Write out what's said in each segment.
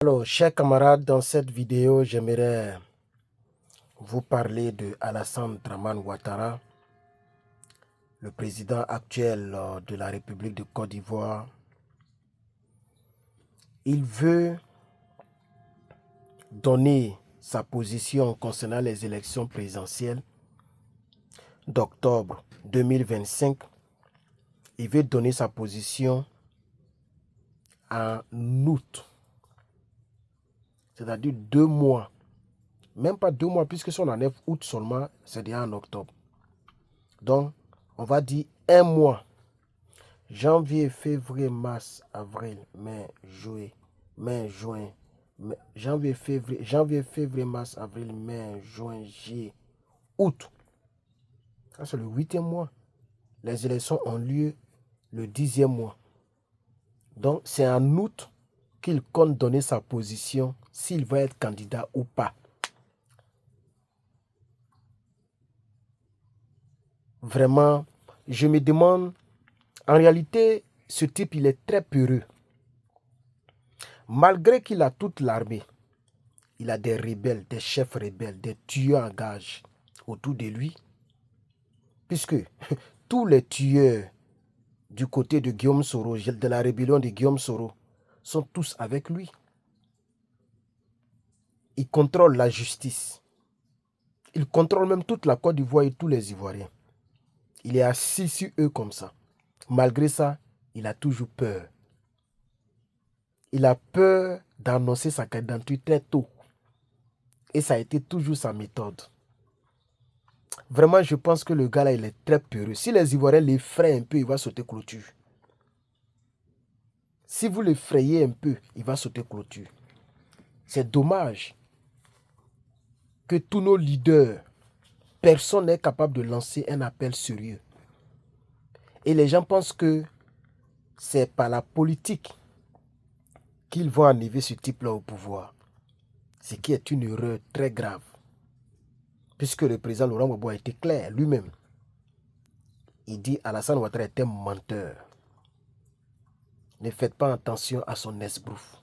Alors, chers camarades, dans cette vidéo, j'aimerais vous parler de Alassane Dramane Ouattara, le président actuel de la République de Côte d'Ivoire. Il veut donner sa position concernant les élections présidentielles d'octobre 2025. Il veut donner sa position en août, c'est-à-dire 2 mois. Même pas 2 mois, puisque si on enlève août seulement, c'est déjà en octobre. Donc, on va dire 1 mois. Janvier, février, mars, avril, mai, juin, janvier, février, mars, avril, mai, juin, juillet, août. Ça, c'est le 8e mois. Les élections ont lieu le 10e mois. Donc, c'est en août qu'il compte donner sa position s'il va être candidat ou pas. Vraiment, je me demande, en réalité, ce type, il est très peureux. Malgré qu'il a toute l'armée, il a des rebelles, des chefs rebelles, des tueurs en gage autour de lui. Puisque tous les tueurs du côté de Guillaume Soro, de la rébellion de Guillaume Soro, sont tous avec lui. Il contrôle la justice. Il contrôle même toute la Côte d'Ivoire et tous les Ivoiriens. Il est assis sur eux comme ça. Malgré ça, il a toujours peur. Il a peur d'annoncer sa candidature très tôt. Et ça a été toujours sa méthode. Vraiment, je pense que le gars là, il est très peureux. Si les Ivoiriens l'effraient un peu, il va sauter clôture. Si vous l'effrayez un peu, il va sauter clôture. C'est dommage que tous nos leaders, personne n'est capable de lancer un appel sérieux. Et les gens pensent que c'est par la politique qu'ils vont enlever ce type-là au pouvoir. Ce qui est une erreur très grave. Puisque le président Laurent Gbagbo a été clair lui-même. Il dit Alassane Ouattara est un menteur. Ne faites pas attention à son esbrouf.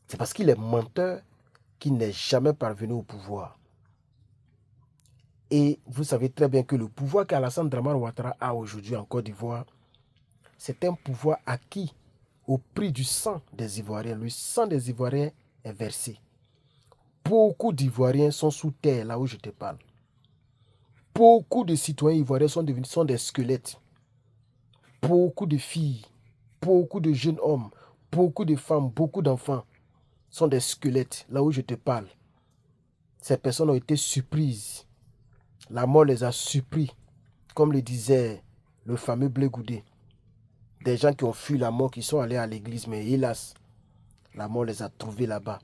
C'est parce qu'il est menteur qu'il n'est jamais parvenu au pouvoir. Et vous savez très bien que le pouvoir qu'Alassane Dramane Ouattara a aujourd'hui en Côte d'Ivoire, c'est un pouvoir acquis au prix du sang des Ivoiriens. Le sang des Ivoiriens est versé. Beaucoup d'Ivoiriens sont sous terre, là où je te parle. Beaucoup de citoyens ivoiriens sont des squelettes. Beaucoup de filles, beaucoup de jeunes hommes, beaucoup de femmes, beaucoup d'enfants sont des squelettes, là où je te parle. Ces personnes ont été surprises. La mort les a surpris, comme le disait le fameux Blé Goudé. Des gens qui ont fui la mort, qui sont allés à l'église, mais hélas, la mort les a trouvés là-bas.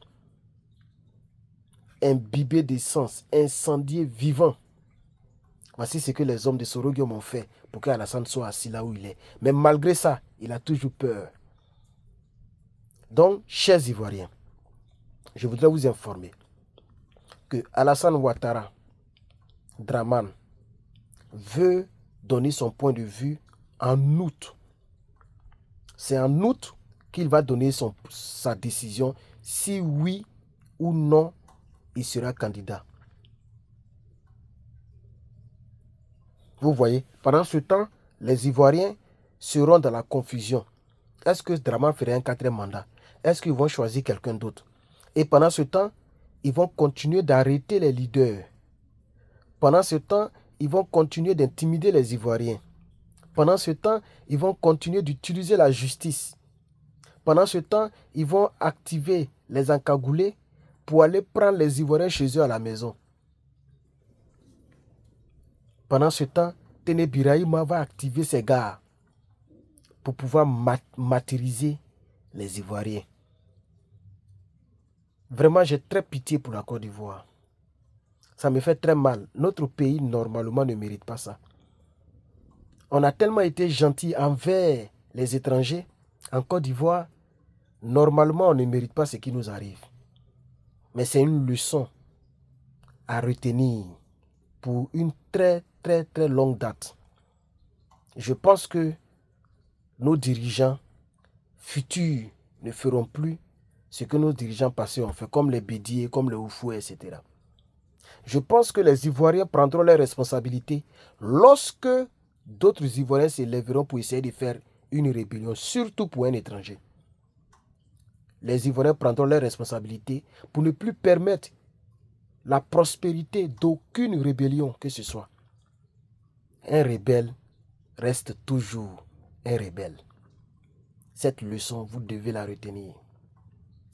Imbibés d'essence, incendiés vivants. Voici ce que les hommes de Soroguium ont fait pour qu'Alassane soit assis là où il est. Mais malgré ça, il a toujours peur. Donc, chers Ivoiriens, je voudrais vous informer que Alassane Ouattara, Dramane, veut donner son point de vue en août. C'est en août qu'il va donner sa décision si oui ou non il sera candidat. Vous voyez, pendant ce temps, les Ivoiriens seront dans la confusion. Est-ce que Dramane ferait un 4e mandat? Est-ce qu'ils vont choisir quelqu'un d'autre? Et pendant ce temps, ils vont continuer d'arrêter les leaders. Pendant ce temps, ils vont continuer d'intimider les Ivoiriens. Pendant ce temps, ils vont continuer d'utiliser la justice. Pendant ce temps, ils vont activer les encagoulés pour aller prendre les Ivoiriens chez eux à la maison. Pendant ce temps, Téné Birahima va activer ses gars pour pouvoir martyriser les Ivoiriens. Vraiment, j'ai très pitié pour la Côte d'Ivoire. Ça me fait très mal. Notre pays, normalement, ne mérite pas ça. On a tellement été gentil envers les étrangers. En Côte d'Ivoire, normalement, on ne mérite pas ce qui nous arrive. Mais c'est une leçon à retenir pour une très, très, très longue date. Je pense que nos dirigeants futurs ne feront plus ce que nos dirigeants passés ont fait, comme les Bédier, comme les Oufoué, etc. Je pense que les Ivoiriens prendront leurs responsabilités lorsque d'autres Ivoiriens s'élèveront pour essayer de faire une rébellion, surtout pour un étranger. Les Ivoiriens prendront leurs responsabilités pour ne plus permettre la prospérité d'aucune rébellion que ce soit. Un rebelle reste toujours un rebelle. Cette leçon, vous devez la retenir.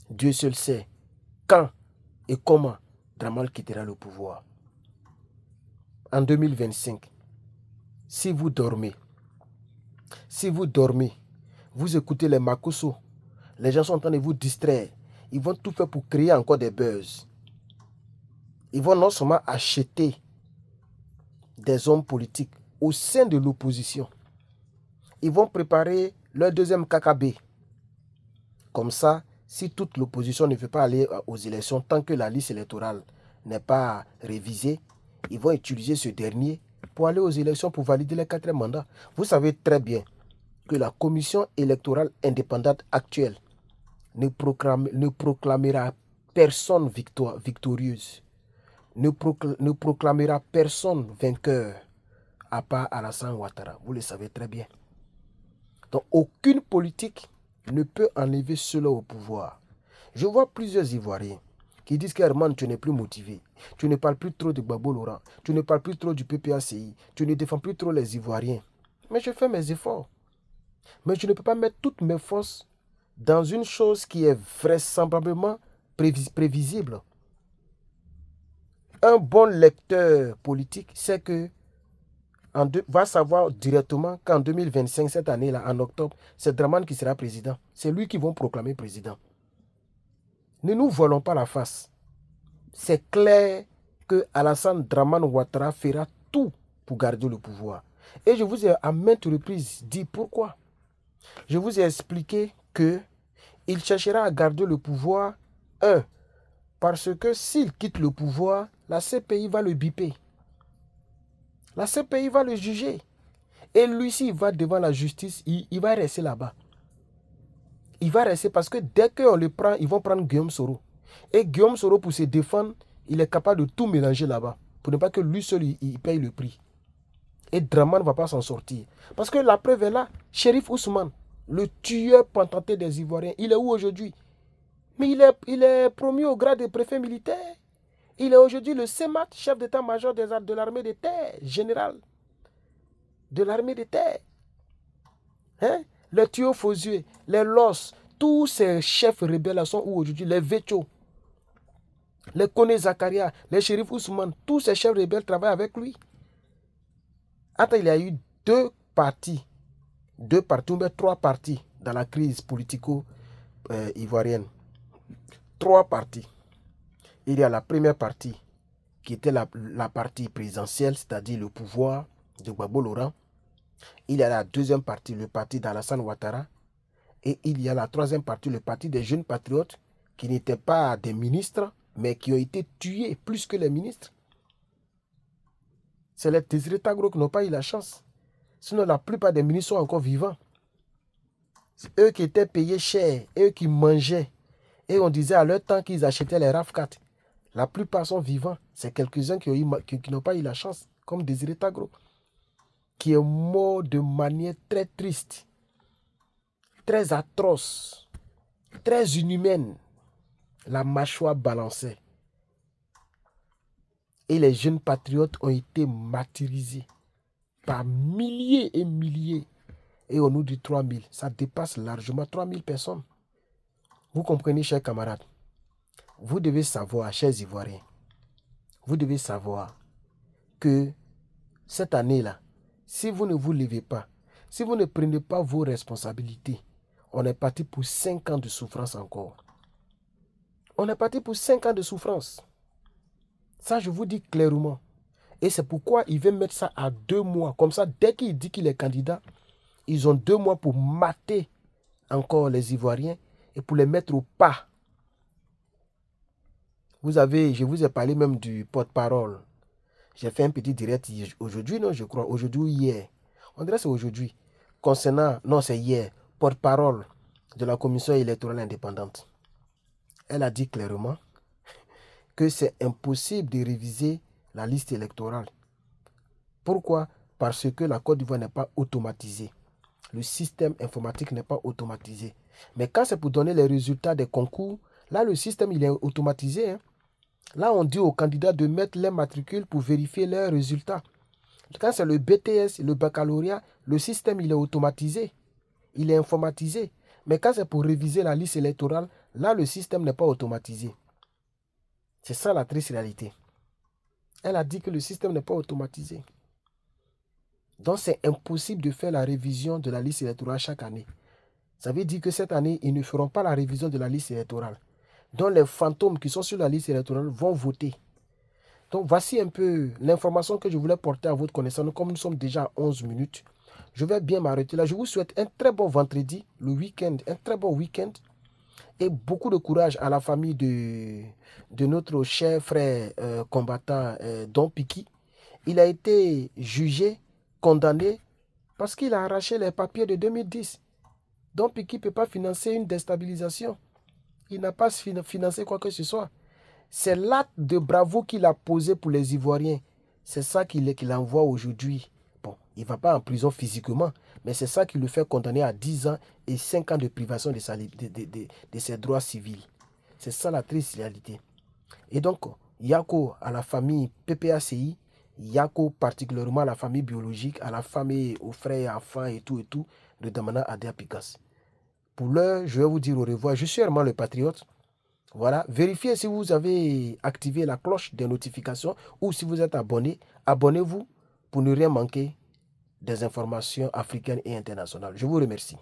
Dieu seul sait quand et comment Dramane quittera le pouvoir. En 2025, si vous dormez, vous écoutez les Makosso, les gens sont en train de vous distraire. Ils vont tout faire pour créer encore des buzz. Ils vont non seulement acheter des hommes politiques au sein de l'opposition, ils vont préparer leur deuxième KKB. Comme ça, si toute l'opposition ne veut pas aller aux élections tant que la liste électorale n'est pas révisée, ils vont utiliser ce dernier pour aller aux élections pour valider les 4e mandats. Vous savez très bien que la commission électorale indépendante actuelle ne proclamera personne victorieuse, ne proclamera personne vainqueur, à part Alassane Ouattara. Vous le savez très bien. Donc, aucune politique ne peut enlever cela au pouvoir. Je vois plusieurs Ivoiriens qui disent qu'Herman, tu n'es plus motivé. Tu ne parles plus trop de Gbagbo Laurent. Tu ne parles plus trop du PPACI. Tu ne défends plus trop les Ivoiriens. Mais je fais mes efforts. Mais je ne peux pas mettre toutes mes forces dans une chose qui est vraisemblablement prévisible. Un bon lecteur politique sait que va savoir directement qu'en 2025, cette année-là, en octobre, c'est Dramane qui sera président. C'est lui qui vont proclamer président. Ne nous voilons pas la face. C'est clair que Alassane Dramane Ouattara fera tout pour garder le pouvoir. Et je vous ai à maintes reprises dit pourquoi. Je vous ai expliqué qu'il cherchera à garder le pouvoir, parce que s'il quitte le pouvoir, la CPI va le biper. La CPI va le juger. Et lui, s'il va devant la justice, il va rester là-bas. Il va rester parce que dès qu'on le prend, ils vont prendre Guillaume Soro. Et Guillaume Soro, pour se défendre, il est capable de tout mélanger là-bas. Pour ne pas que lui seul, il paye le prix. Et Dramane ne va pas s'en sortir. Parce que la preuve est là. Chérif Ousmane, le tueur patenté des Ivoiriens, il est où aujourd'hui? Mais il est promu au grade de préfet militaire. Il est aujourd'hui le CEMAT, chef d'état-major de l'armée de terre, général de l'armée de terre. Hein? Les Thio Fosué, les Los, tous ces chefs rebelles sont où aujourd'hui? Les Vécho, les Kone Zakaria, les Chérif Ousmane, tous ces chefs rebelles travaillent avec lui. Attends, il y a eu deux partis, ou bien 3 partis dans la crise politico-ivoirienne. 3 partis. Il y a la première partie qui était la partie présidentielle, c'est-à-dire le pouvoir de Gbagbo Laurent. Il y a la deuxième partie, le parti d'Alassane Ouattara. Et il y a la troisième partie, le parti des jeunes patriotes, qui n'étaient pas des ministres, mais qui ont été tués plus que les ministres. C'est les Désiré Tagro qui n'ont pas eu la chance. Sinon, la plupart des ministres sont encore vivants. C'est eux qui étaient payés cher, eux qui mangeaient. Et on disait à leur temps qu'ils achetaient les RAF4. La plupart sont vivants. C'est quelques-uns qui n'ont pas eu la chance, comme Désiré Tagro, qui est mort de manière très triste, très atroce, très inhumaine. La mâchoire balancée. Et les jeunes patriotes ont été martyrisés par milliers et milliers. Et on nous dit 3000. Ça dépasse largement 3000 personnes. Vous comprenez, chers camarades? Vous devez savoir, chers Ivoiriens, vous devez savoir que cette année-là, si vous ne vous levez pas, si vous ne prenez pas vos responsabilités, on est parti pour 5 ans de souffrance encore. On est parti pour 5 ans de souffrance. Ça, je vous dis clairement. Et c'est pourquoi il veut mettre ça à 2 mois. Comme ça, dès qu'il dit qu'il est candidat, ils ont 2 mois pour mater encore les Ivoiriens et pour les mettre au pas. Je vous ai parlé même du porte-parole. J'ai fait un petit direct aujourd'hui, non, je crois. Aujourd'hui ou hier. On dirait que c'est aujourd'hui. Non, c'est hier. Porte-parole de la commission électorale indépendante. Elle a dit clairement que c'est impossible de réviser la liste électorale. Pourquoi? Parce que la Côte d'Ivoire n'est pas automatisée. Le système informatique n'est pas automatisé. Mais quand c'est pour donner les résultats des concours, là, le système, il est automatisé. Hein. Là, on dit aux candidats de mettre les matricules pour vérifier leurs résultats. Quand c'est le BTS, le baccalauréat, le système, il est automatisé. Il est informatisé. Mais quand c'est pour réviser la liste électorale, là, le système n'est pas automatisé. C'est ça la triste réalité. Elle a dit que le système n'est pas automatisé. Donc, c'est impossible de faire la révision de la liste électorale chaque année. Ça veut dire que cette année, ils ne feront pas la révision de la liste électorale. Donc, les fantômes qui sont sur la liste électorale vont voter. Donc, voici un peu l'information que je voulais porter à votre connaissance. Comme nous sommes déjà à 11 minutes, je vais bien m'arrêter là. Je vous souhaite un très bon vendredi, le week-end, un très bon week-end. Et beaucoup de courage à la famille de notre cher frère combattant Don Piki. Il a été jugé, condamné, parce qu'il a arraché les papiers de 2010. Don Piki ne peut pas financer une déstabilisation. Il n'a pas financé quoi que ce soit. C'est l'acte de bravoure qu'il a posé pour les Ivoiriens. C'est ça qu'il envoie aujourd'hui. Bon, il ne va pas en prison physiquement, mais c'est ça qui le fait condamner à 10 ans et 5 ans de privation de ses droits civils. C'est ça la triste réalité. Et donc, Yako à la famille PPACI, Yako particulièrement à la famille biologique, à la famille, aux frères et enfants et tout, de Damana Adea Pikas. Pour l'heure, je vais vous dire au revoir. Je suis Herman le Patriote. Voilà, vérifiez si vous avez activé la cloche des notifications ou si vous êtes abonné. Abonnez-vous pour ne rien manquer des informations africaines et internationales. Je vous remercie.